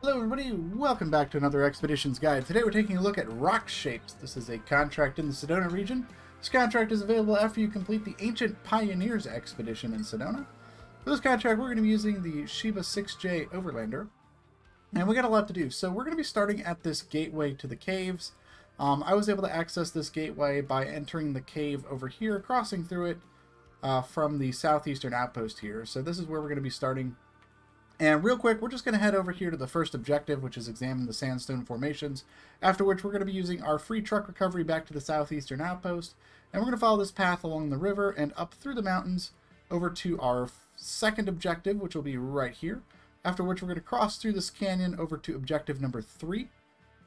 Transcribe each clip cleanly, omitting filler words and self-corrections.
Hello everybody, welcome back to another Expeditions Guide. Today we're taking a look at rock shapes. This is a contract in the Sedona region. This contract is available after you complete the Ancient Pioneers expedition in Sedona. For this contract we're going to be using the Shiba 6J Overlander. And we got a lot to do. So we're going to be starting at this gateway to the caves. I was able to access this gateway by entering the cave over here, crossing through it from the southeastern outpost here. So this is where we're going to be starting. And real quick, we're just going to head over here to the first objective, which is examine the sandstone formations, after which we're going to be using our free truck recovery back to the southeastern outpost, and we're going to follow this path along the river and up through the mountains over to our second objective, which will be right here, after which we're going to cross through this canyon over to objective number 3,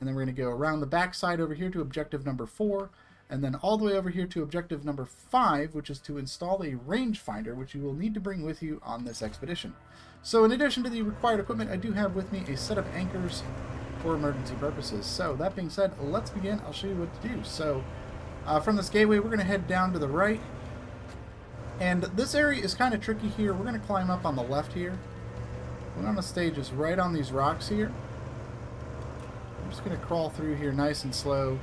and then we're going to go around the backside over here to objective number 4, and then all the way over here to objective number 5, which is to install a rangefinder, which you will need to bring with you on this expedition. So in addition to the required equipment, I do have with me a set of anchors for emergency purposes. So that being said, let's begin. I'll show you what to do. So from this gateway, we're going to head down to the right. And this area is kind of tricky here. We're going to climb up on the left here. We're on the stage is right on these rocks here. I'm just going to crawl through here nice and slow.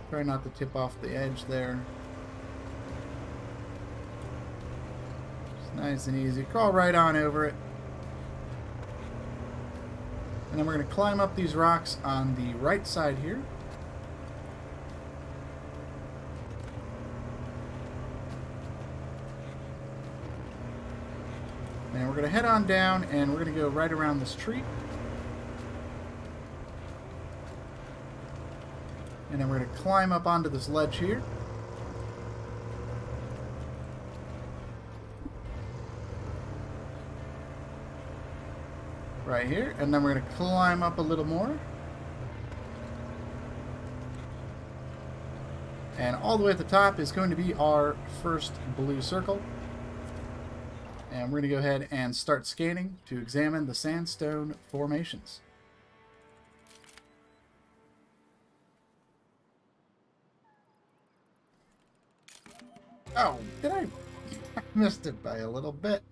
Try not to tip off the edge there. Just nice and easy. Crawl right on over it. And then we're going to climb up these rocks on the right side here. And we're going to head on down and we're going to go right around this tree. And then we're going to climb up onto this ledge here. Right here, and then we're going to climb up a little more. And all the way at the top is going to be our first blue circle. And we're going to go ahead and start scanning to examine the sandstone formations. Oh, did I missed it by a little bit.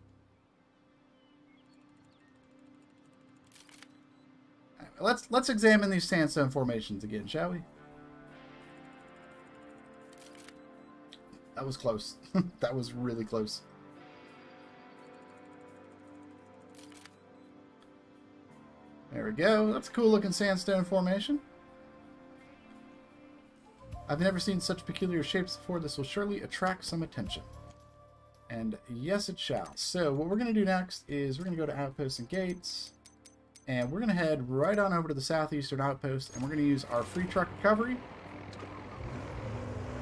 Let's examine these sandstone formations again, shall we? That was close. That was really close. There we go. That's a cool looking sandstone formation. I've never seen such peculiar shapes before. This will surely attract some attention. And yes, it shall. So what we're going to do next is we're going to go to Outposts and Gates. And we're going to head right on over to the southeastern outpost, and we're going to use our free truck recovery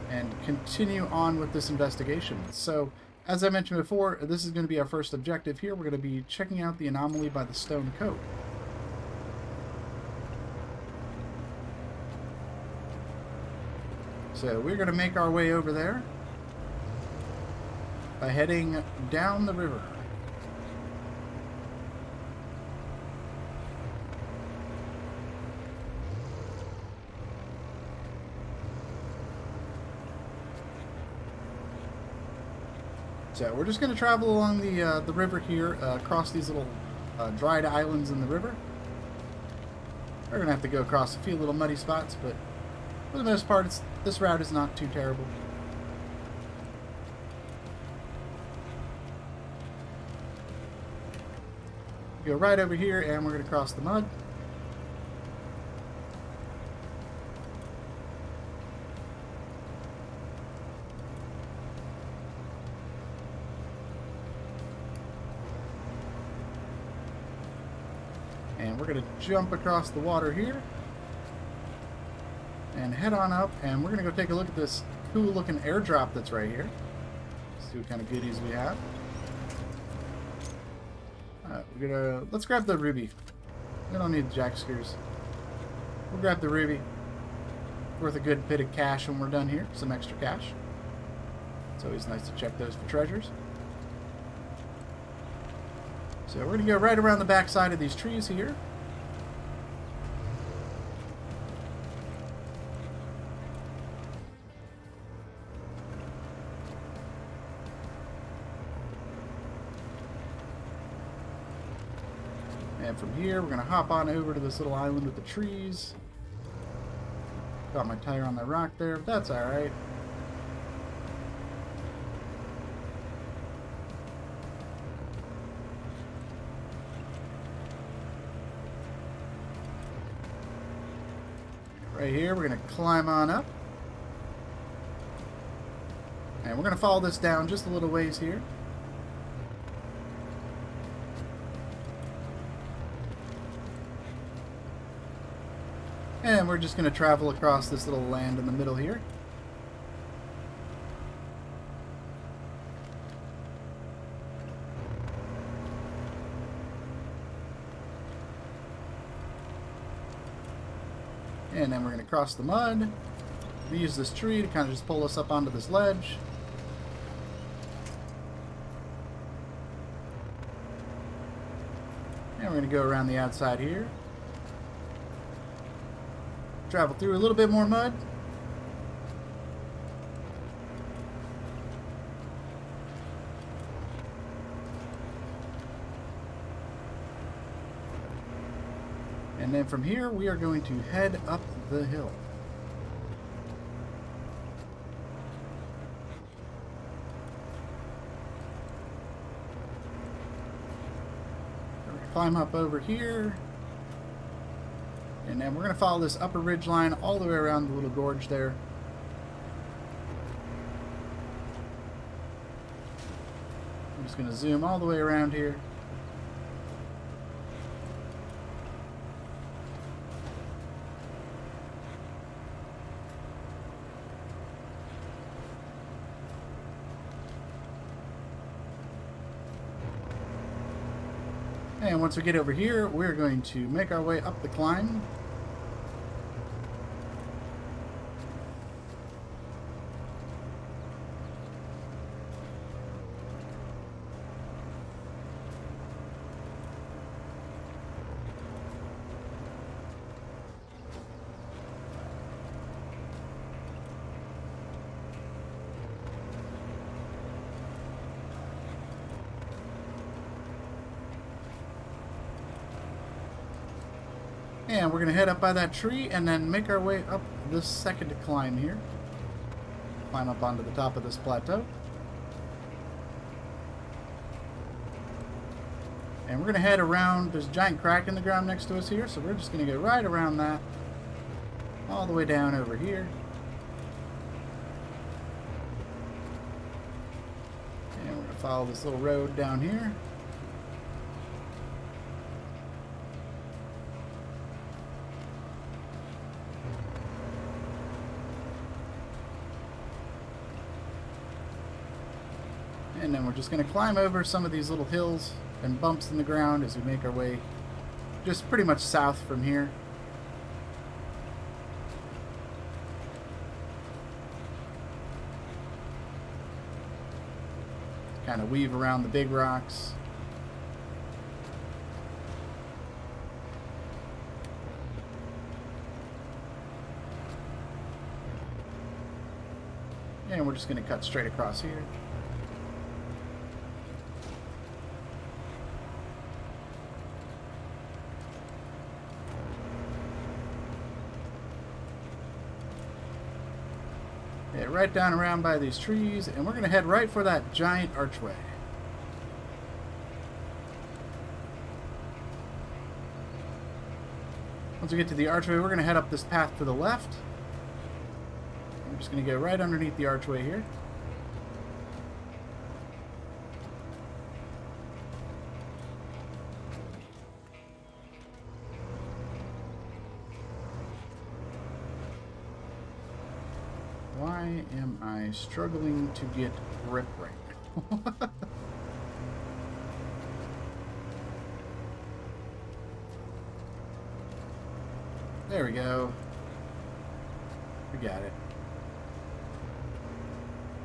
and continue on with this investigation. So, as I mentioned before, this is going to be our first objective here. We're going to be checking out the anomaly by the stone coat. So, we're going to make our way over there by heading down the river. So we're just going to travel along the river here, across these little dried islands in the river. We're going to have to go across a few little muddy spots, but for the most part, this route is not too terrible. Go right over here, and we're going to cross the mud. And we're going to jump across the water here and head on up, and we're going to go take a look at this cool looking airdrop that's right here. See what kind of goodies we have. Let's grab the ruby. We don't need the jack screws. We'll grab the ruby. Worth a good bit of cash when we're done here. Some extra cash. It's always nice to check those for treasures. So we're going to go right around the back side of these trees here. from here, we're going to hop on over to this little island with the trees. Got my tire on the rock there, but that's alright. Right here, we're going to climb on up. And we're going to follow this down just a little ways here. And we're just going to travel across this little land in the middle here. And then we're going to cross the mud. We use this tree to kind of just pull us up onto this ledge. And we're going to go around the outside here. Travel through a little bit more mud. And then from here, we are going to head up the hill. We're going to climb up over here. And then we're going to follow this upper ridge line all the way around the little gorge there. I'm just going to zoom all the way around here. And once we get over here, we're going to make our way up the climb. And we're going to head up by that tree and then make our way up this second climb here. Climb up onto the top of this plateau. And we're going to head around. There's a giant crack in the ground next to us here, so we're just going to go right around that. All the way down over here. And we're going to follow this little road down here. And then we're just going to climb over some of these little hills and bumps in the ground as we make our way just pretty much south from here. Kind of weave around the big rocks. And we're just going to cut straight across here. Right down around by these trees, and we're going to head right for that giant archway. Once we get to the archway, we're going to head up this path to the left. I'm just going to go right underneath the archway here. Why am I struggling to get grip right now? There we go. We got it.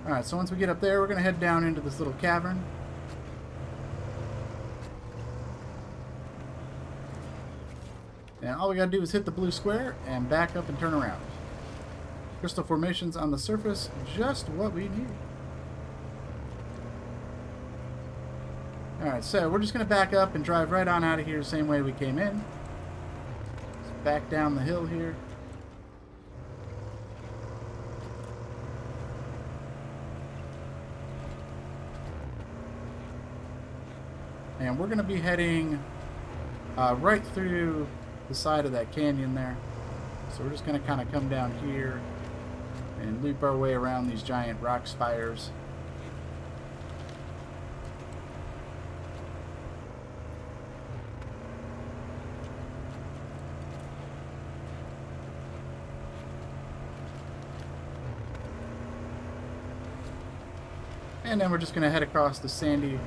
Alright, so once we get up there, we're going to head down into this little cavern. And all we got to do is hit the blue square and back up and turn around. Crystal formations on the surface, just what we need. Alright, so we're just going to back up and drive right on out of here the same way we came in. Just back down the hill here. And we're going to be heading right through the side of that canyon there. So we're just going to kind of come down here and loop our way around these giant rock spires. And then we're just going to head across the sandy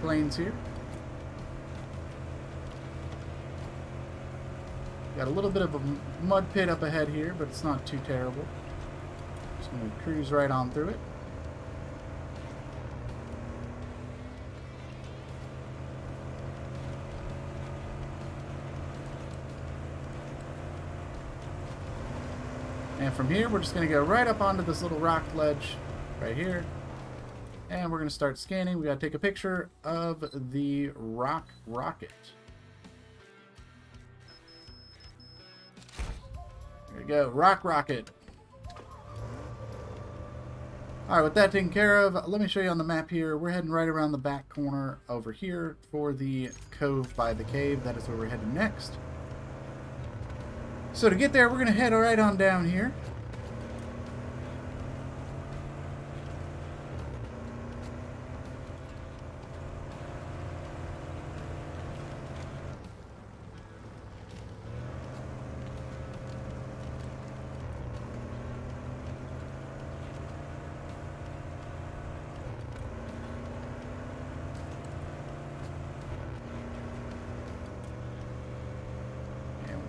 plains here. Got a little bit of a mud pit up ahead here, but it's not too terrible. Just going to cruise right on through it. And from here, we're just going to go right up onto this little rock ledge right here. And we're going to start scanning. We got to take a picture of the rock rocket. There you go, rock rocket. Alright, with that taken care of, let me show you on the map here. We're heading right around the back corner over here for the cove by the cave. That is where we're heading next. So to get there, we're going to head right on down here.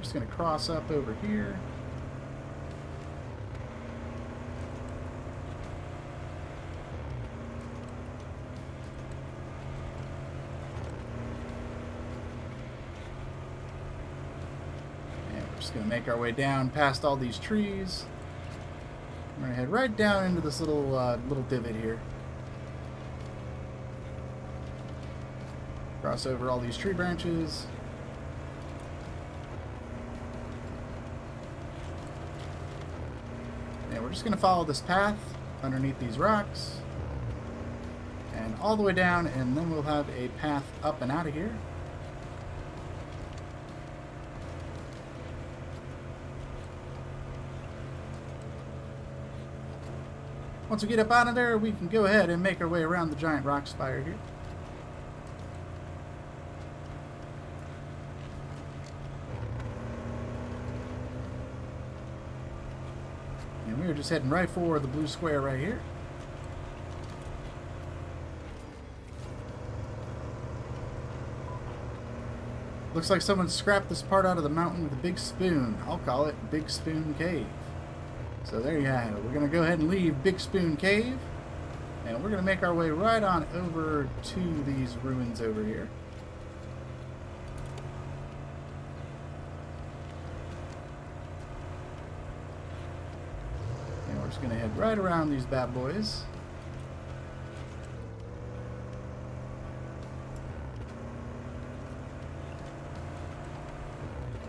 Just going to cross up over here. And we're just going to make our way down past all these trees. We're going to head right down into this little little divot here. Cross over all these tree branches. We're just going to follow this path underneath these rocks and all the way down, and then we'll have a path up and out of here. Once we get up out of there, we can go ahead and make our way around the giant rock spire here. And we're just heading right for the blue square right here. Looks like someone scrapped this part out of the mountain with a big spoon. I'll call it Big Spoon Cave. So there you have it. We're going to go ahead and leave Big Spoon Cave. And we're going to make our way right on over to these ruins over here. We're just going to head right around these bad boys.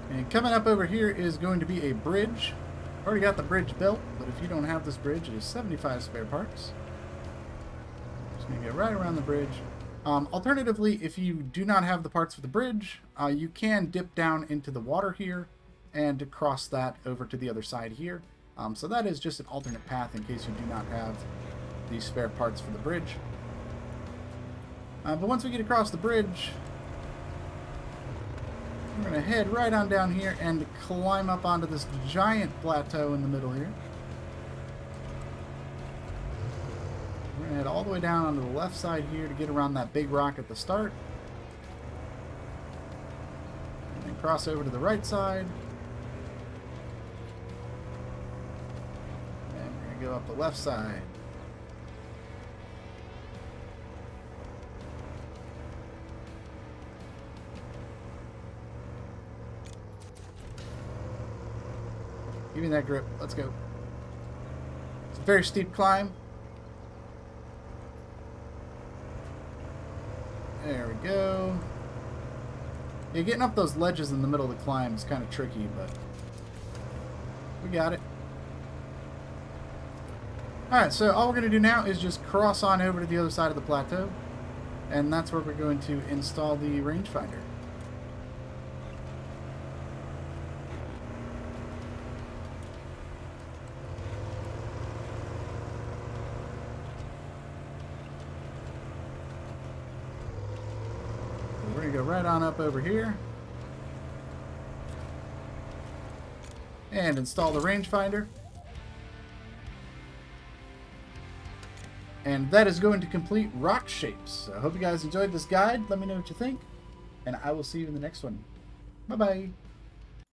And coming up over here is going to be a bridge. Already got the bridge built, but if you don't have this bridge, it is 75 spare parts. Just going to get right around the bridge. Alternatively, if you do not have the parts for the bridge, you can dip down into the water here and cross that over to the other side here. So that is just an alternate path in case you do not have the spare parts for the bridge. But once we get across the bridge, we're going to head right on down here and climb up onto this giant plateau in the middle here. We're going to head all the way down onto the left side here to get around that big rock at the start. And then cross over to the right side. Go up the left side. Give me that grip. Let's go. It's a very steep climb. There we go. Yeah, getting up those ledges in the middle of the climb is kind of tricky, but we got it. Alright, so all we're going to do now is just cross on over to the other side of the plateau, and that's where we're going to install the rangefinder. We're going to go right on up over here and install the rangefinder. And that is going to complete rock shapes. I hope you guys enjoyed this guide. Let me know what you think, and I will see you in the next one. Bye-bye.